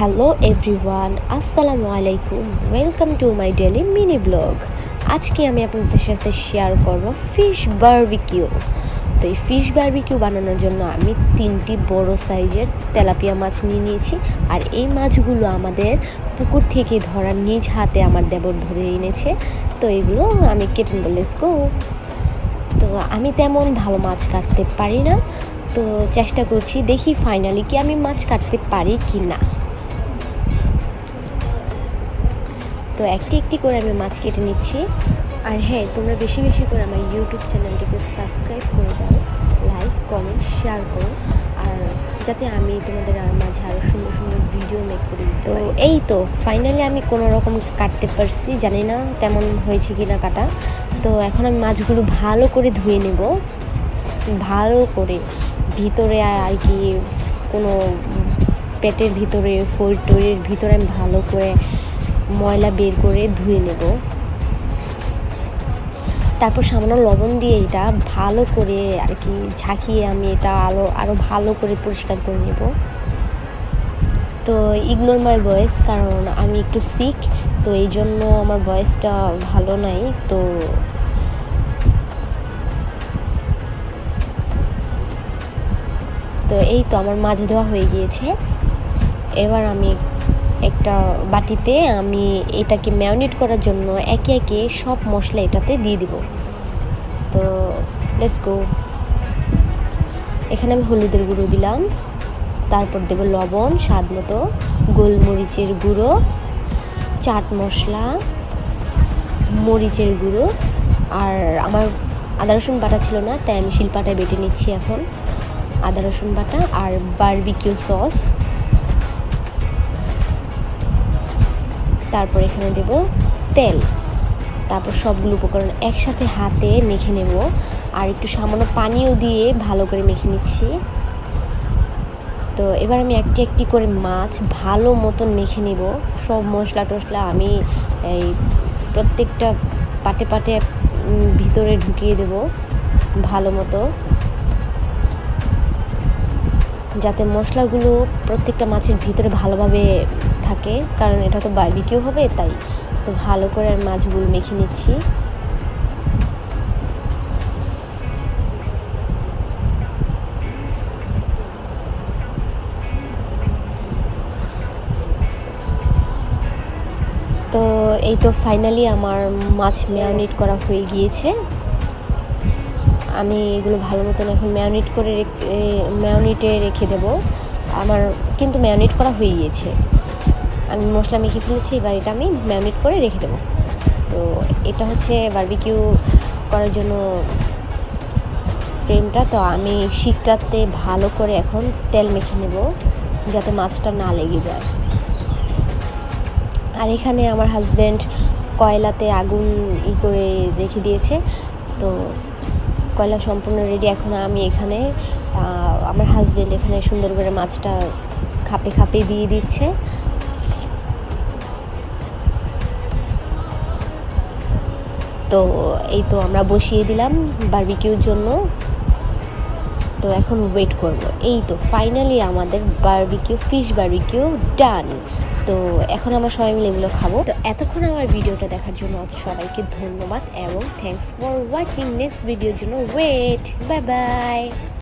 Hello everyone, আসসালামু আলাইকুম। Welcome to my daily mini blog. আজকে আমি আপনাদের সাথে শেয়ার করব ফিশ বারবিকিউ। তো এই ফিশ বারবিকিউ বানানোর জন্য আমি 3টি বড় সাইজের তেলাপিয়া মাছ নিয়ে নিয়েছি। আর এই মাছগুলো আমাদের পুকুর থেকে ধরা নিজ হাতে আমার দেবর ধরে এনেছে। তো এগুলো আমি কেটে নেব। Let's go. তো আমি তেমন ভালো মাছ কাটতে পারি না, তো চেষ্টা করছি, দেখি ফাইনালি কি আমি মাছ কাটতে পারি কি না। তো একটি একটি করে আমি মাছ কেটে নিচ্ছি। আর হ্যাঁ, তোমরা বেশি বেশি করে আমার ইউটিউব চ্যানেলটিকে সাবস্ক্রাইব করে দাও, লাইক কমেন্ট শেয়ার করো, আর যাতে আমি তোমাদের মাঝে আরও সুন্দর সুন্দর ভিডিও মেক করি। তো এই তো ফাইনালি আমি কোনো রকম কাটতে পারছি, জানি না তেমন হয়েছে কি না কাটা। তো এখন আমি মাছগুলো ভালো করে ধুয়ে নেব, ভালো করে ভিতরে আর কি কোনো পেটের ভিতরে ফোল্টোরের ভিতরে আমি ভালো করে ময়লা বের করে ধুয়ে নেব। তারপর সামান্য লবণ দিয়ে এটা ভালো করে আর কি ঝাঁকিয়ে আমি এটা আরও ভালো করে পরিষ্কার করে নেব। তো ইগনোর মাই ভয়েস, কারণ আমি একটু সিক, তো এই জন্য আমার ভয়েসটা ভালো নাই। তো এই তো আমার মাছ ধোয়া হয়ে গিয়েছে। এবার আমি একটা বাটিতে আমি এটাকে ম্যারিনেট করার জন্য একে একে সব মশলা এটাতে দিয়ে দিব। তো লেটস গো। এখানে আমি হলুদের গুঁড়ো দিলাম, তারপর দেব লবণ স্বাদ মতো, গোলমরিচের গুঁড়ো, চাট মশলা, মরিচের গুঁড়ো, আর আমার আদা রসুন বাটা ছিল না, তাই আমি শিলপাটায় বেটে নিচ্ছি এখন আদা রসুন বাটা, আর বারবিকিউ সস। তারপর এখানে দেব তেল। তারপর সবগুলো উপকরণ একসাথে হাতে মেখে নেব, আর একটু সামান্য পানিও দিয়ে ভালো করে মেখে নিচ্ছি। তো এবার আমি একটি একটি করে মাছ ভালো মতন মেখে নেব। সব মশলা টশলা আমি এই প্রত্যেকটা পাটে পাটে ভিতরে ঢুকিয়ে দেব ভালো মতো, যাতে মশলাগুলো প্রত্যেকটা মাছের ভিতরে ভালোভাবে থাকে, কারণ এটা তো বারবিকিউ হবে তাই। তো ভালো করে আর মাছগুলো মেখে নিচ্ছি। তো এই তো ফাইনালি আমার মাছ ম্যারিনেট করা হয়ে গিয়েছে। আমি এগুলো ভালো মতন এখন ম্যারিনেটে রেখে দেব। আমার কিন্তু ম্যারিনেট করা হয়ে গিয়েছে, আমি মশলা মেখে ফেলেছি। এবার এটা আমি ম্যারিনেট করে রেখে দেবো। তো এটা হচ্ছে বারবিকিউ করার জন্য ফ্রেমটা। তো আমি শিকটাতে ভালো করে এখন তেল মেখে নেব, যাতে মাছটা না লেগে যায়। আর এখানে আমার হাজব্যান্ড কয়লাতে আগুন করে রেখে দিয়েছে। তো কয়লা সম্পূর্ণ রেডি। এখন আমি এখানে আমার হাজব্যান্ড এখানে সুন্দর করে মাছটা খাপে খাপে দিয়ে দিচ্ছে। তো এই তো আমরা বসিয়ে দিলাম বারবিকিউর জন্য। তো এখন ওয়েট করব। এই তো ফাইনালি আমাদের ফিশ বারবিকিউ ডান। তো এখন আমরা সবাই মিলে এগুলো খাবো। তো এতক্ষণ আমার ভিডিওটা দেখার জন্য সবাইকে ধন্যবাদ এবং থ্যাঙ্কস ফর ওয়াচিং। নেক্সট ভিডিওর জন্য ওয়েট। Bye bye.